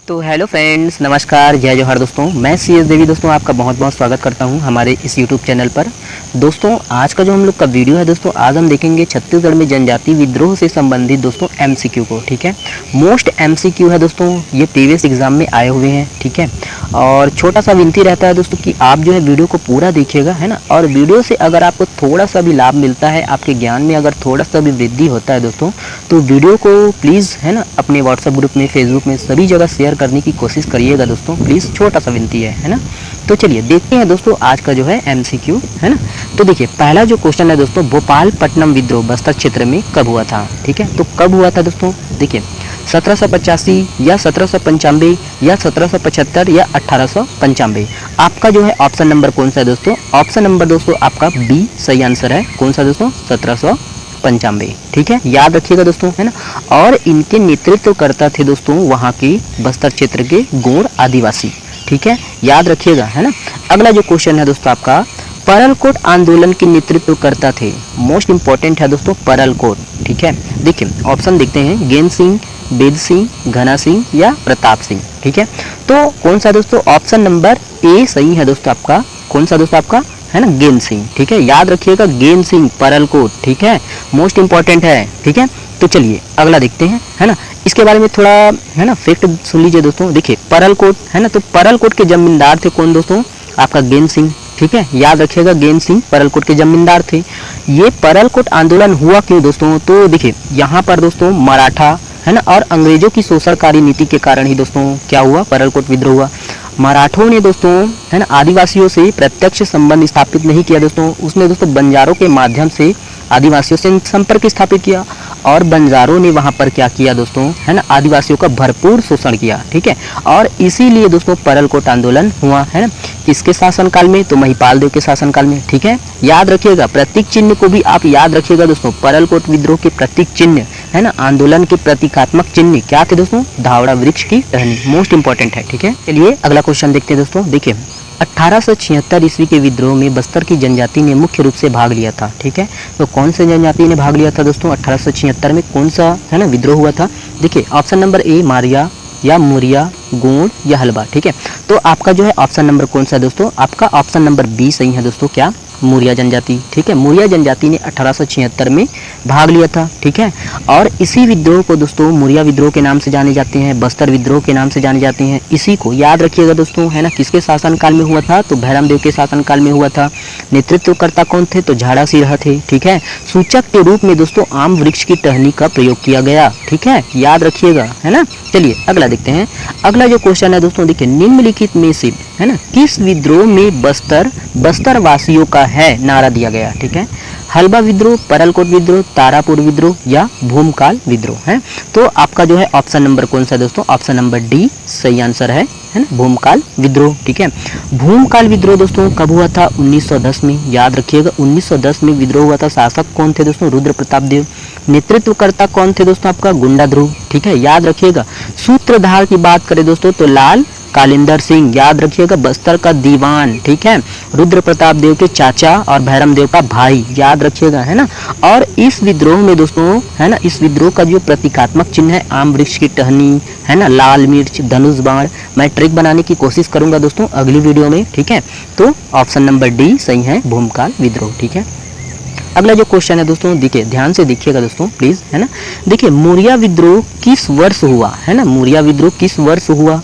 तो hello friends, नमस्कार, जय जोहार दोस्तों। मैं CS देवी दोस्तों आपका बहुत बहुत स्वागत करता हूं हमारे इस YouTube चैनल पर। दोस्तों आज का जो हम लोग का वीडियो है दोस्तों, आज हम देखेंगे छत्तीसगढ़ में जनजाति विद्रोह से संबंधित दोस्तों MCQ को। ठीक है, मोस्ट MCQ है दोस्तों, ये प्रीवियस एग्जाम में आए हुए हैं। ठीक है, और छोटा सा विनती रहता है दोस्तों कि आप जो है वीडियो को पूरा देखिएगा, है ना। और वीडियो से अगर आपको थोड़ा सा भी लाभ मिलता है, आपके ज्ञान में अगर थोड़ा सा भी वृद्धि होता है दोस्तों, तो वीडियो को प्लीज़, है ना, अपने व्हाट्सएप ग्रुप में, फेसबुक में, सभी जगह शेयर करने की कोशिश करिएगा दोस्तों, प्लीज़, छोटा सा विनती है ना। तो चलिए देखते हैं दोस्तों आज का जो है MCQ, है ना। तो देखिए पहला जो क्वेश्चन है दोस्तों, भोपालपट्टनम विद्रोह बस्तर क्षेत्र में कब हुआ था। ठीक है, तो कब हुआ था दोस्तों, देखिए 1785 या 1795 या 1775 या 1895। आपका जो है ऑप्शन नंबर कौन सा है दोस्तों, ऑप्शन नंबर दोस्तों आपका बी सही आंसर है। कौन सा दोस्तों, 1795। ठीक है, याद रखिएगा दोस्तों, है ना। और इनके नेतृत्व करता थे दोस्तों वहाँ के बस्तर क्षेत्र के गोंड आदिवासी। ठीक है, याद रखिएगा, है ना। अगला जो क्वेश्चन है दोस्तों आपका, परलकोट आंदोलन के नेतृत्व करता थे। मोस्ट इंपॉर्टेंट है दोस्तों परलकोट। ठीक है, देखिए ऑप्शन देखते हैं, गेन सिंह, बेद सिंह, घना सिंह या प्रताप सिंह। ठीक है, तो कौन सा दोस्तों, ऑप्शन नंबर ए सही है दोस्तों आपका। कौन सा दोस्तों आपका, है ना, गेन सिंह। ठीक है, याद रखिएगा, गेन सिंह परलकोट। ठीक है, मोस्ट इंपॉर्टेंट है। ठीक है, तो चलिए अगला देखते हैं, है ना। इसके बारे में थोड़ा, है ना, फैक्ट सुन लीजिए दोस्तों। देखिए परलकोट, है ना, तो परलकोट के जमींदार थे कौन दोस्तों, आपका गेन सिंह। ठीक है, याद रखिएगा, गेन सिंह परलकोट के जमींदार थे। ये परलकोट आंदोलन हुआ क्यों दोस्तों, तो देखिए यहाँ पर दोस्तों मराठा, है ना, और अंग्रेजों की शोषणकारी नीति के कारण ही दोस्तों क्या हुआ, परलकोट विद्रोह हुआ। मराठों ने दोस्तों, है ना, आदिवासियों से प्रत्यक्ष संबंध स्थापित नहीं किया दोस्तों, उसने दोस्तों बंजारों के माध्यम से आदिवासियों से संपर्क स्थापित किया, और बंजारों ने वहाँ पर क्या किया दोस्तों, है ना, आदिवासियों का भरपूर शोषण किया। ठीक है, और इसीलिए दोस्तों परलकोट आंदोलन हुआ, है ना, किसके शासनकाल में, तो महिपाल देव के शासनकाल में। ठीक है, याद रखिएगा, प्रतीक चिन्ह को भी आप याद रखिएगा दोस्तों, परलकोट विद्रोह के प्रतीक चिन्ह, है ना, आंदोलन के प्रतीकात्मक चिन्ह क्या थे दोस्तों, धावड़ा वृक्ष की टहनी। मोस्ट इंपॉर्टेंट है। ठीक है, चलिए अगला क्वेश्चन देखते हैं दोस्तों। देखिए 1876 ईस्वी के विद्रोह में बस्तर की जनजाति ने मुख्य रूप से भाग लिया था। ठीक है, तो कौन से जनजाति ने भाग लिया था दोस्तों 1876 में, कौन सा, है ना, विद्रोह हुआ था। देखिए ऑप्शन नंबर ए मारिया या मुरिया, गोंड या हलबा। ठीक है, तो आपका जो है ऑप्शन नंबर कौन सा है दोस्तों, आपका ऑप्शन नंबर बी सही है दोस्तों, क्या, मुरिया जनजाति। ठीक है, मुरिया जनजाति ने 1876 में भाग लिया था। ठीक है, और इसी विद्रोह को दोस्तों मुरिया विद्रोह के नाम से जाने जाते हैं, बस्तर विद्रोह के नाम से जाने जाते हैं। इसी को याद रखिएगा दोस्तों, है ना, किसके शासनकाल में हुआ था, तो भैरम देव के शासनकाल में हुआ था। नेतृत्वकर्ता कौन थे, तो झाड़ा सिरहा थे। ठीक है, सूचक के रूप में दोस्तों आम वृक्ष की टहनी का प्रयोग किया गया। ठीक है, याद रखिएगा, है ना। चलिए अगला देखते हैं। अगला जो क्वेश्चन है दोस्तों, देखिए निम्नलिखित में से, है ना, किस विद्रोह में बस्तर वासियों का है नारा दिया गया। ठीक है, हलबा विद्रोह, परलकोट विद्रोह, तारापुर विद्रोह या भूमकाल विद्रोह है। तो आपका जो है ऑप्शन नंबर कौन सा है दोस्तों, ऑप्शन नंबर डी सही आंसर है ना, भूमकाल विद्रोह। ठीक है, भूमकाल विद्रोह दोस्तों कब हुआ था, 1910 में। याद रखिएगा 1910 में विद्रोह हुआ था। शासक कौन थे दोस्तों, रुद्र प्रताप देव। नेतृत्वकर्ता कौन थे दोस्तों, आपका गुंडा ध्रुव। ठीक है, याद रखिएगा। सूत्रधार की बात करें दोस्तों तो लाल कालिंदर सिंह। याद रखिएगा, बस्तर का दीवान। ठीक है, रुद्र प्रताप देव के चाचा और भैरम देव का भाई। याद रखिएगा, है ना। और इस विद्रोह में दोस्तों, है ना, इस विद्रोह का जो प्रतीकात्मक चिन्ह है आम वृक्ष की टहनी, है ना, लाल मिर्च, धनुष बाण। मैं ट्रिक बनाने की कोशिश करूंगा दोस्तों अगली वीडियो में। ठीक है, तो ऑप्शन नंबर डी सही है, भूमकाल विद्रोह। ठीक है, अगला जो क्वेश्चन है दोस्तों, देखिए ध्यान से देखिएगा दोस्तों प्लीज, है ना। देखिए मुरिया विद्रोह किस वर्ष हुआ, है ना, मुरिया विद्रोह किस वर्ष हुआ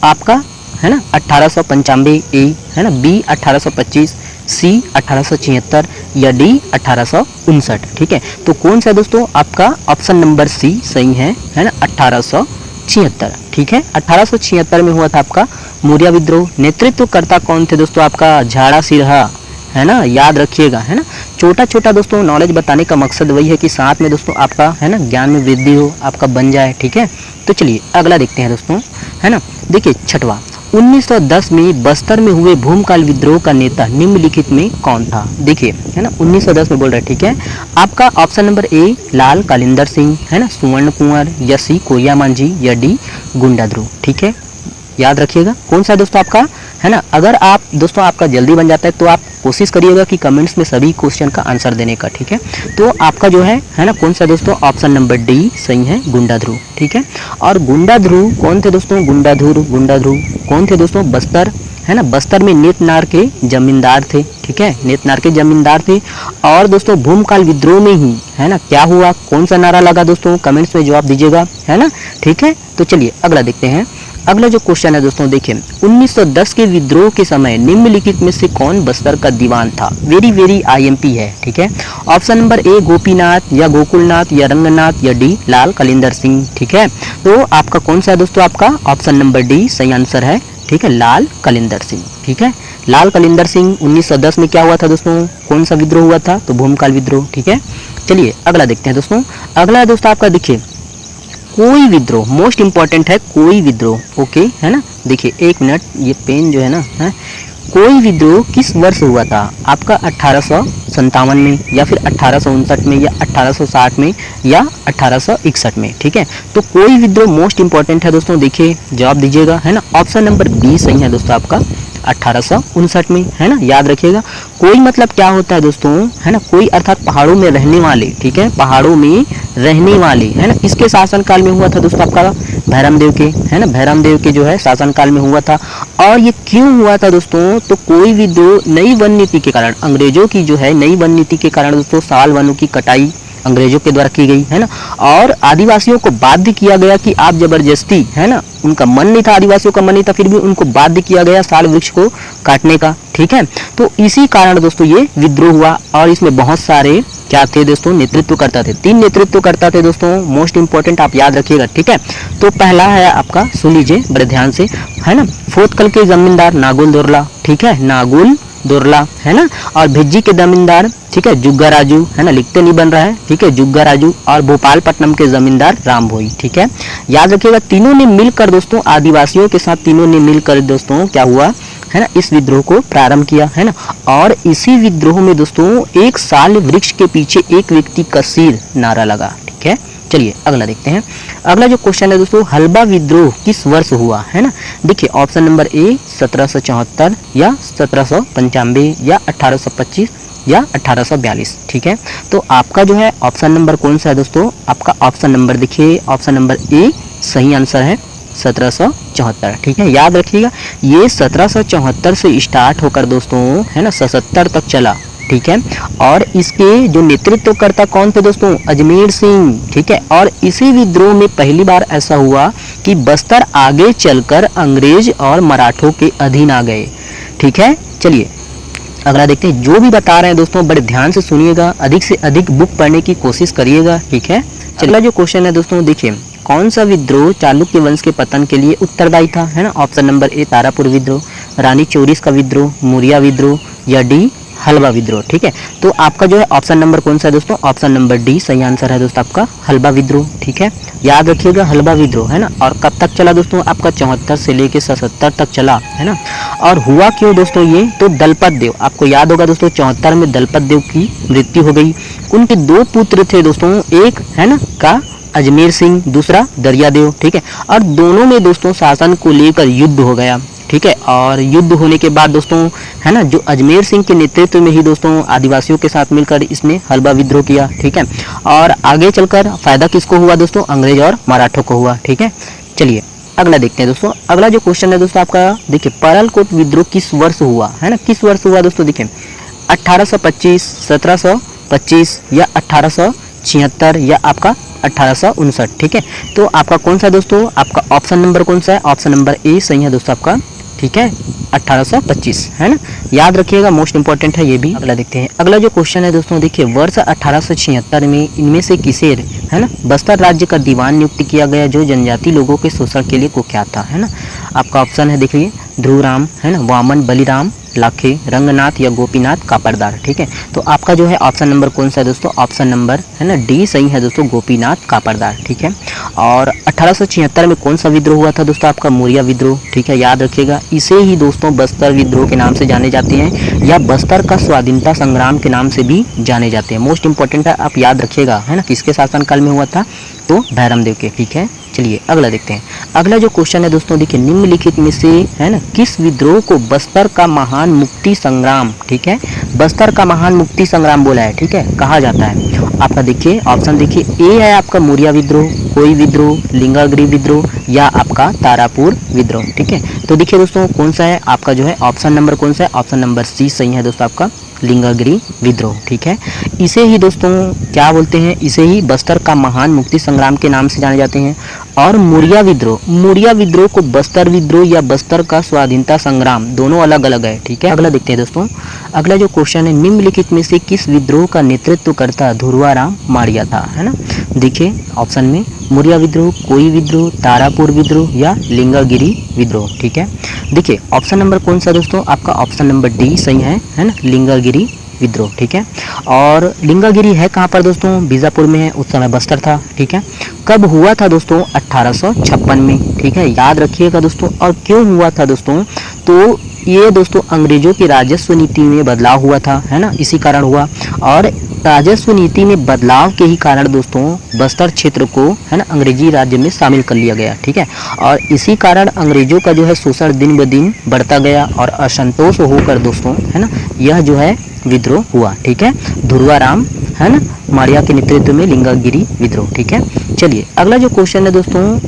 आपका, है ना, 1895 ए, है ना, बी 1825, सी 1876 या डी 1859। ठीक है, तो कौन सा दोस्तों आपका ऑप्शन नंबर सी सही है ना, 1876। ठीक है, 1876 में हुआ था आपका मुरिया विद्रोह। नेतृत्वकर्ता कौन थे दोस्तों, आपका झाड़ा सिरहा, है ना, याद रखिएगा, है ना। छोटा छोटा दोस्तों नॉलेज बताने का मकसद वही है कि साथ में दोस्तों आपका, है ना, ज्ञान में वृद्धि हो, आपका बन जाए। ठीक है, तो चलिए अगला देखते हैं दोस्तों, है ना। देखिए छठवां, 1910 में बस्तर में हुए भूमकाल विद्रोह का नेता निम्नलिखित में कौन था। देखिए, है ना, 1910 में बोल रहे हैं। ठीक है, आपका ऑप्शन नंबर ए लाल कालिंदर सिंह, है ना, सुवर्ण कुंवर या सी कोरिया मांझी या डी गुंडा ध्रुव। ठीक है, याद रखिएगा कौन सा दोस्तों आपका, है ना। अगर आप दोस्तों आपका जल्दी बन जाता है तो आप कोशिश करिएगा कि कमेंट्स में सभी क्वेश्चन का आंसर देने का, ठीक है। तो आपका जो है ना कौन सा दोस्तों, ऑप्शन नंबर डी सही है, गुंडाधुर, ठीक है। और गुंडाधुर कौन थे दोस्तों, गुंडाधुर कौन थे दोस्तों, बस्तर, है ना, बस्तर में नेतनार के जमींदार थे, ठीक है, नेतनार के जमींदार थे। और दोस्तों भूमकाल विद्रोह में ही, है ना, क्या हुआ, कौन सा नारा लगा दोस्तों, कमेंट्स में जवाब दीजिएगा, है ना, ठीक है। तो चलिए अगला देखते हैं। अगला जो क्वेश्चन है दोस्तों देखिए, 1910 के विद्रोह के समय निम्नलिखित में से कौन बस्तर का दीवान था। वेरी आईएमपी है, ठीक है। ऑप्शन नंबर ए गोपीनाथ या गोकुलनाथ या रंगनाथ या डी लाल कलिंदर सिंह, ठीक है। तो आपका कौन सा है दोस्तों, आपका ऑप्शन नंबर डी सही आंसर है, ठीक है, लाल कलिंदर सिंह, ठीक है। लाल कलिंदर सिंह 1910 में क्या हुआ था दोस्तों, कौन सा विद्रोह हुआ था, तो भूमकाल विद्रोह, ठीक है। चलिए अगला देखते हैं दोस्तों। अगला दोस्तों आपका देखिए, कोई विद्रोह, मोस्ट इंपॉर्टेंट है कोई विद्रोह, ओके, है ना। देखिए एक मिनट, ये पेन जो है ना, है, कोई विद्रोह किस वर्ष हुआ था आपका, 1857 में या फिर 1859 में या 1860 में या 1861 में, ठीक है। तो कोई विद्रोह मोस्ट इंपॉर्टेंट है दोस्तों, देखिए जवाब दीजिएगा, है ना। ऑप्शन नंबर बी सही है दोस्तों आपका, 1859 में, है ना, याद रखिएगा। कोई मतलब क्या होता है दोस्तों, है ना, कोई अर्थात पहाड़ों में रहने वाले, ठीक है, पहाड़ों में रहने वाले, है ना। इसके शासनकाल में हुआ था दोस्तों आपका भैरमदेव के, है ना, भैरमदेव के जो है शासनकाल में हुआ था। और ये क्यों हुआ था दोस्तों, तो कोई विद्रोह नई वन नीति के कारण, अंग्रेजों की जो है नई वन नीति के कारण दोस्तों साल वनों की कटाई अंग्रेजों के द्वारा की गई, है ना। और आदिवासियों को बाध्य किया गया कि आप जबरदस्ती, है ना, उनका मन नहीं था, आदिवासियों का मन नहीं था, फिर भी उनको बाध्य किया गया साल वृक्ष को काटने का, ठीक है। तो इसी कारण दोस्तों ये विद्रोह हुआ। और इसमें बहुत सारे क्या थे दोस्तों, नेतृत्व करता थे, 3 नेतृत्व करता थे दोस्तों, मोस्ट इंपॉर्टेंट आप याद रखिएगा, ठीक है। तो पहला है आपका, सुन लीजिए बड़े ध्यान से, है ना, फोतकल के जमींदार नागुल दोरला, ठीक है, नागुल दोरला, है ना। और भिज्जी के जमींदार, ठीक है, जुग्गा राजू, है ना, लिखते नहीं बन रहा है, ठीक है, जुग्गा राजू। और भोपालपट्टनम के जमींदार राम भोई, ठीक है, याद रखिएगा। तीनों ने मिलकर दोस्तों, आदिवासियों के साथ तीनों ने मिलकर दोस्तों क्या हुआ, है ना, इस विद्रोह को प्रारंभ किया, है ना। और इसी विद्रोह में दोस्तों एक साल वृक्ष के पीछे एक व्यक्ति का सिर नारा लगा, ठीक है। चलिए अगला देखते हैं। अगला जो क्वेश्चन है दोस्तों, हलबा विद्रोह किस वर्ष हुआ, है ना। देखिए ऑप्शन नंबर ए 1774 या 1795 या 1825 या 1842, ठीक है। तो आपका जो है ऑप्शन नंबर कौन सा है दोस्तों, आपका ऑप्शन नंबर देखिए, ऑप्शन नंबर ए सही आंसर है, 1774, ठीक है, याद रखिएगा। ये 1774 से स्टार्ट होकर दोस्तों, है ना, 77 तक चला, ठीक है। और इसके जो नेतृत्वकर्ता कौन थे दोस्तों, अजमेर सिंह, ठीक है। और इसी विद्रोह में पहली बार ऐसा हुआ कि बस्तर आगे चलकर अंग्रेज और मराठों के अधीन आ गए, ठीक है। चलिए अगला देखते हैं। जो भी बता रहे हैं दोस्तों बड़े ध्यान से सुनिएगा, अधिक से अधिक बुक पढ़ने की कोशिश करिएगा, ठीक है। अगला जो क्वेश्चन है दोस्तों देखिए, कौन सा विद्रोह चालुक्य वंश के पतन के लिए उत्तरदायी था, है ना। ऑप्शन नंबर ए तारापुर विद्रोह, रानी चौरिस का विद्रोह, मुरिया विद्रोह या डी हलवा विद्रोह, ठीक है। तो आपका जो है ऑप्शन नंबर कौन सा है दोस्तों, ऑप्शन नंबर डी सही आंसर है दोस्तों आपका, हलवा विद्रोह, ठीक है, याद रखिएगा, हलवा विद्रोह, है ना। और कब तक चला दोस्तों, आपका 74 से लेके 77 तक चला, है ना। और हुआ क्यों दोस्तों ये, तो दलपत देव, आपको याद होगा दोस्तों 74 में दलपत देव की मृत्यु हो गई। उनके 2 पुत्र थे दोस्तों, एक है ना का अजमेर सिंह, दूसरा दरियादेव, ठीक है। और दोनों में दोस्तों शासन को लेकर युद्ध हो गया, ठीक है। और युद्ध होने के बाद दोस्तों, है ना, जो अजमेर सिंह के नेतृत्व में ही दोस्तों आदिवासियों के साथ मिलकर इसने हलवा विद्रोह किया, ठीक है। और आगे चलकर फायदा किसको हुआ दोस्तों, अंग्रेज और मराठों को हुआ, ठीक है। चलिए अगला देखते हैं दोस्तों। अगला जो क्वेश्चन है दोस्तों आपका देखिए, परलकोट विद्रोह किस वर्ष हुआ, है ना, किस वर्ष हुआ दोस्तों, देखिए 1825, 1725 या 1876 या आपका 1859, ठीक है। तो आपका कौन सा दोस्तों, आपका ऑप्शन नंबर कौन सा है, ऑप्शन नंबर ए सही है दोस्तों आपका, ठीक है, 1825, है ना, याद रखिएगा, मोस्ट इंपॉर्टेंट है ये भी। अगला देखते हैं। अगला जो क्वेश्चन है दोस्तों देखिए, वर्ष 1876 में इनमें से किसे, है ना, बस्तर राज्य का दीवान नियुक्त किया गया जो जनजाति लोगों के शोषण के लिए कुख्यात था, है ना। आपका ऑप्शन है देखिए, ध्रुवराम, है ना, वामन बलिराम लाखे, रंगनाथ या गोपीनाथ कापड़दार, ठीक है। तो आपका जो है ऑप्शन नंबर कौन सा है दोस्तों, ऑप्शन नंबर है ना डी सही है दोस्तों, गोपीनाथ कापड़दार, ठीक है। और 1876 में कौन सा विद्रोह हुआ था दोस्तों, आपका मुरिया विद्रोह, ठीक है, याद रखिएगा। इसे ही दोस्तों बस्तर विद्रोह के नाम से जाने जाते हैं या बस्तर का स्वाधीनता संग्राम के नाम से भी जाने जाते हैं। मोस्ट इंपॉर्टेंट है, आप याद रखिएगा, है ना, किसके शासनकाल में हुआ था, तो भैरमदेव के, ठीक है। चलिए अगला देखते हैं। अगला जो क्वेश्चन है दोस्तों देखिए, निम्नलिखित में से है ना किस विद्रोह को बस्तर का महान मुक्ति संग्राम, ठीक है, बस्तर का महान मुक्ति संग्राम बोला है, ठीक है, कहा जाता है। आपका देखिए ऑप्शन देखिए, ए है आपका मौर्य विद्रोह, कोई विद्रोह, लिंगागिरी विद्रोह या आपका तारापुर विद्रोह, ठीक है। तो देखिए दोस्तों कौन सा है आपका जो है ऑप्शन नंबर कौन सा है, ऑप्शन नंबर सी सही है दोस्तों आपका, लिंगागिरी विद्रोह, ठीक है। इसे ही दोस्तों क्या बोलते हैं, इसे ही बस्तर का महान मुक्ति संग्राम के नाम से जाने जाते हैं। और मौर्य विद्रोह को बस्तर विद्रोह या बस्तर का स्वाधीनता संग्राम दोनों अलग अलग है, ठीक है। अगला देखते हैं दोस्तों, अगला जो क्वेश्चन है, निम्नलिखित में से किस विद्रोह का नेतृत्व करता धुर्वाराम माड़िया था, है ना। देखिए ऑप्शन में मौर्य विद्रोह, कोई विद्रोह, तारापुर विद्रोह या लिंगागिरी विद्रोह, ठीक है। देखिए ऑप्शन नंबर कौन सा दोस्तों आपका, ऑप्शन नंबर डी सही है ना, लिंगागिरी विद्रोह, ठीक है। और लिंगागिरी है कहाँ पर दोस्तों, बीजापुर में है, उस समय बस्तर था, ठीक है। कब हुआ था दोस्तों, 1856 में, ठीक है, याद रखिएगा दोस्तों। और क्यों हुआ था दोस्तों, तो ये दोस्तों अंग्रेजों की राजस्व नीति में बदलाव हुआ था, है ना, इसी कारण हुआ। और राजस्व नीति में बदलाव के ही कारण दोस्तों बस्तर क्षेत्र को है ना अंग्रेजी राज्य में शामिल कर लिया गया, ठीक है। और इसी कारण अंग्रेजों का जो है शोषण दिन ब दिन बढ़ता गया और असंतोष होकर दोस्तों है ना यह जो है विद्रोह हुआ, ठीक है। धुर्वाराम है ना माड़िया के नेतृत्व में लिंगागिरी विद्रोह, ठीक है। चलिए अगला जो क्वेश्चन है दोस्तों,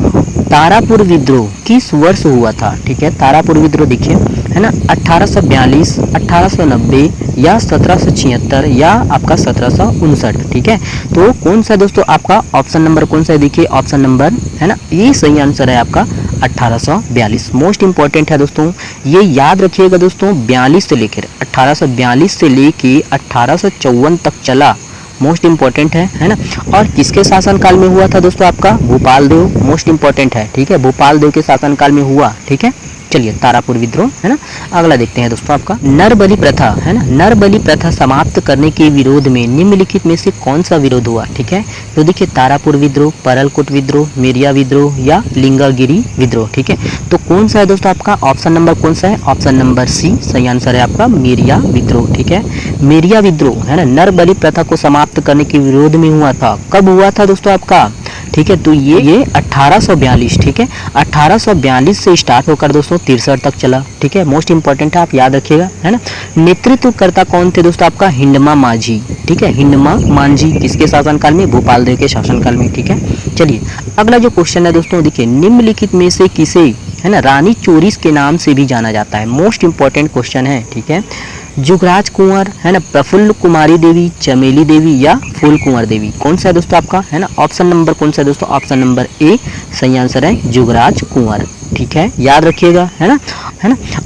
तारापुर विद्रोह किस वर्ष हुआ था, ठीक है। तारापुर विद्रोह देखिए है ना 1842, 1890 या 1776 या आपका 1759, ठीक है। तो कौन सा दोस्तों आपका ऑप्शन नंबर कौन सा है, देखिए ऑप्शन नंबर है ना ये सही आंसर है आपका 1842। मोस्ट इंपॉर्टेंट है दोस्तों, ये याद रखिएगा दोस्तों, 42 से लेकर 1842 से लेके 1854 तक चला, मोस्ट इंपॉर्टेंट है ना। और किसके शासनकाल में हुआ था दोस्तों आपका, भूपाल देव, मोस्ट इंपॉर्टेंट है, ठीक है, भूपाल देव के शासनकाल में हुआ, ठीक है। चलिए तारापुर विद्रोह है ना। अगला देखते हैं दोस्तों आपका नरबलि प्रथा है ना, नरबलि प्रथा समाप्त करने के विरोध में निम्नलिखित में से कौन सा विरोध हुआ, ठीक है। तो देखिए तारापुर विद्रोह, परलकोट विद्रोह, मेरिया विद्रोह या लिंगागिरी विद्रोह, ठीक है। तो कौन सा है दोस्तों आपका ऑप्शन नंबर कौन सा है, ऑप्शन नंबर सी सही आंसर है आपका मेरिया विद्रोह, ठीक है। मेरिया विद्रोह है ना नरबलि प्रथा को समाप्त करने के विरोध में हुआ था, कब हुआ था दोस्तों आपका, ठीक है। तो ये 1842, ठीक है, 1842 से स्टार्ट होकर दोस्तों 63 तक चला, ठीक है। मोस्ट इंपॉर्टेंट है, आप याद रखिएगा है ना। नेतृत्वकर्ता कौन थे दोस्तों आपका, हिंडमा माझी, ठीक है, हिंडमा माझी किसके शासनकाल में, भोपाल देव के शासनकाल में, ठीक है। चलिए अगला जो क्वेश्चन है दोस्तों देखिए, निम्नलिखित में से किसे है ना रानी चोरिस के नाम से भी जाना जाता है, मोस्ट इंपॉर्टेंट क्वेश्चन है, ठीक है। जुगराज कुंवर है ना, प्रफुल्ल कुमारी देवी, चमेली देवी या फूल कुंवर देवी, कौन सा है दोस्तों आपका है ना, ऑप्शन नंबर कौन सा है दोस्तों, ऑप्शन नंबर ए सही आंसर है जुगराज कुंवर, ठीक है, याद रखिएगा है ना।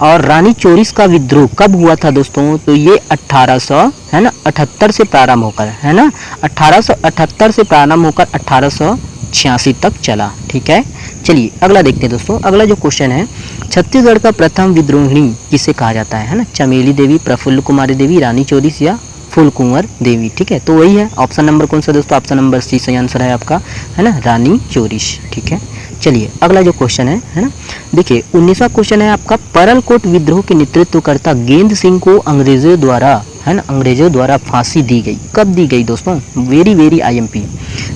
और रानी चोरिस का विद्रोह कब हुआ था दोस्तों, तो ये 1878 से प्रारंभ होकर है ना 1878 से प्रारंभ होकर 1886 तक चला, ठीक है। चलिए अगला देखते हैं दोस्तों, अगला जो क्वेश्चन है, छत्तीसगढ़ का प्रथम विद्रोहिणी किसे कहा जाता है ना, चमेली देवी, प्रफुल्ल कुमारी देवी, रानी चोरिस या फूल कुंवर देवी, ठीक है। तो वही है ऑप्शन नंबर कौन सा दोस्तों, ऑप्शन नंबर सी सही आंसर है आपका है ना रानी चोरिस, ठीक है। चलिए अगला जो क्वेश्चन है ना, देखिए 19वां क्वेश्चन है आपका, परलकोट विद्रोह के नेतृत्वकर्ता गेंद सिंह को अंग्रेजों द्वारा है ना अंग्रेजों द्वारा फांसी दी गई, कब दी गई दोस्तों, वेरी आईएमपी,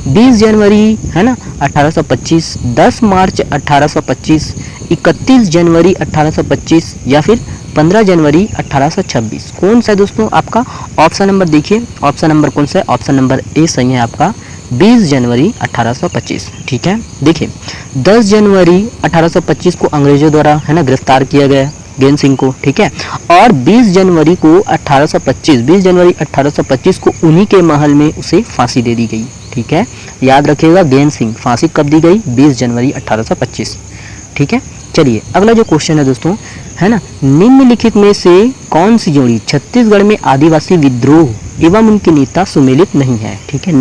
20 जनवरी है ना 1825, 10 मार्च 1825, 31 जनवरी 1825 या फिर 15 जनवरी 1826, कौन सा है दोस्तों आपका ऑप्शन नंबर, देखिए ऑप्शन नंबर कौन सा है, ऑप्शन नंबर ए सही है आपका 20 जनवरी 1825, ठीक है। देखिए 10 जनवरी 1825 को अंग्रेजों द्वारा है ना गिरफ्तार किया गया गेंद सिंह को, ठीक है। और 20 जनवरी को 20 जनवरी 1825 को उन्हीं के महल में उसे फांसी दे दी गई, ठीक है, याद रखिएगा गेंद सिंह फांसी कब दी गई, 20 जनवरी 1825, ठीक है। चलिए अगला जो क्वेश्चन है दोस्तों है ना, निम्नलिखित में से कौन सी जोड़ी छत्तीसगढ़ में आदिवासी विद्रोह एवं उनके नेता सुमेलित नहीं है, ठीक है,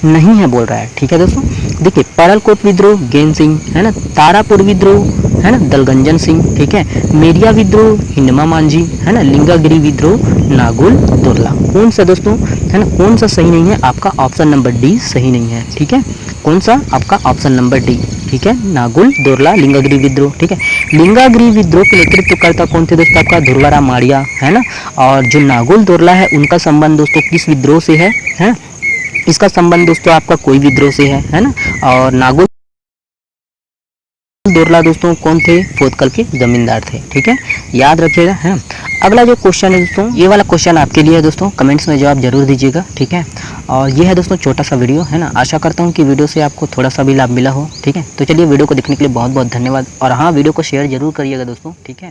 नहीं है बोल रहा है, ठीक है दोस्तों। देखिए परलकोट विद्रोह गेंद सिंह है ना, तारापुर विद्रोह है ना दलगंजन सिंह, ठीक है, मेरिया विद्रोह हिंडमा माझी है ना, लिंगागिरी विद्रोह नागुल दोरला, कौन सा दोस्तों है ना, कौन सा सही नहीं है आपका ऑप्शन नंबर डी सही नहीं है, ठीक है, कौन सा आपका ऑप्शन नंबर डी, ठीक है, नागुल दोरला लिंगागिरी विद्रोह, ठीक है। लिंगागिरी विद्रोह के नेतृत्वकर्ता कौन थे दोस्तों आपका, धुर्वाराम माड़िया है ना। और जो नागुल दोरला है उनका संबंध दोस्तों किस विद्रोह से है इसका संबंध दोस्तों आपका कोई विद्रोह से है ना। और नागुल दोरला दोस्तों कौन थे? फोतकल के जमींदार थे। ठीक है, याद रखिएगा। है अगला जो क्वेश्चन है दोस्तों, ये वाला क्वेश्चन आपके लिए है दोस्तों, कमेंट्स में जवाब जरूर दीजिएगा। ठीक है, और ये है दोस्तों छोटा सा वीडियो है ना, आशा करता हूँ कि वीडियो से आपको थोड़ा सा भी लाभ मिला हो। ठीक है, तो चलिए वीडियो को देखने के लिए बहुत बहुत धन्यवाद, और हाँ वीडियो को शेयर जरूर करिएगा दोस्तों। ठीक है।